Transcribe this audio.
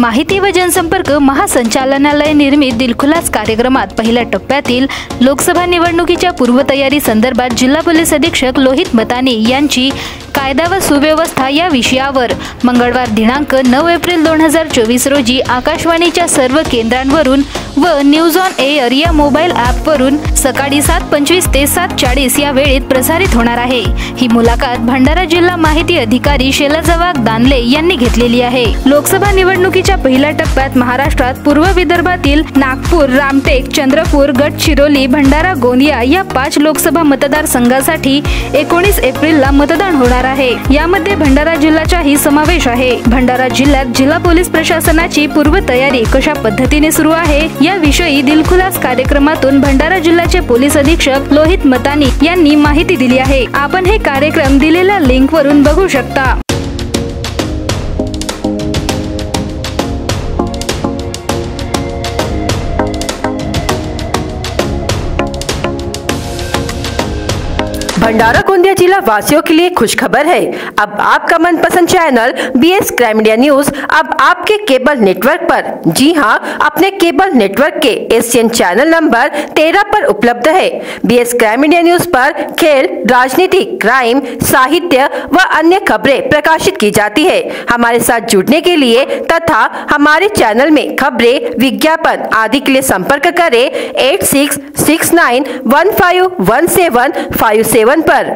माहिती व जनसंपर्क महासंचालनालय निर्मित दिलखुलास कार्यक्रमात पहिल्या टप्प्यातील लोकसभा निवडणुकीच्या पूर्वतयारी संदर्भात जिल्हा पोलीस अधीक्षक लोहित मतानी यांची कायदा व सुव्यवस्था या विषयावर मंगळवार दिनांक 9 एप्रिल 2024 रोजी आकाशवाणीच्या सर्व केंद्रांवरून व न्यूज ऑन एअर या मोबाईल ॲपवरून सकाळी 7:25 ते 7:40 या वेळेत प्रसारित होणार आहे। ही मुलाखत भंडारा जिल्हा माहिती अधिकारी शैलजावाग दानले यांनी घेतलेली आहे। लोकसभा निवडणुकीच्या पहिल्या टप्प्यात महाराष्ट्रात पूर्व विदर्भातील नागपूर, रामटेक, चंद्रपूर, गडचिरोली, भंडारा, गोंदिया या 5 लोकसभा मतदारसंघासाठी 19 एप्रिलला मतदान होणार आहे। यामध्ये भंडारा जिल्ह्याचाही समावेश आहे। भंडारा जिल्ह्यात जिल्हा पोलीस प्रशासनाची पूर्वतयारी कशा पद्धतीने सुरू आहे याविषयी दिलखुलास कार्यक्रमातून भंडारा जिल्ह्याचे पोलीस अधीक्षक लोहित मतानी यांनी माहिती दिली आहे। आपण हे कार्यक्रम दिलेल्या लिंक वरून बघू शकता। भंडारा गोंदिया जिला वासियों के लिए खुशखबर है। अब आपका मनपसंद channel BS crime India news अब आपके केबल नेटवर्क पर, जी हां, अपने केबल नेटवर्क के एशियन चैनल नंबर 13 पर उपलब्ध है। BS क्राइम इंडिया न्यूज पर खेल, राजनीति, क्राइम, साहित्य व अन्य खबरें प्रकाशित की जाती है। हमारे साथ जुड़ने के लिए तथा हमारे चैनल में खबरें, विज्ञापन आदि के लिए संपर्क करें 8669151757 पर।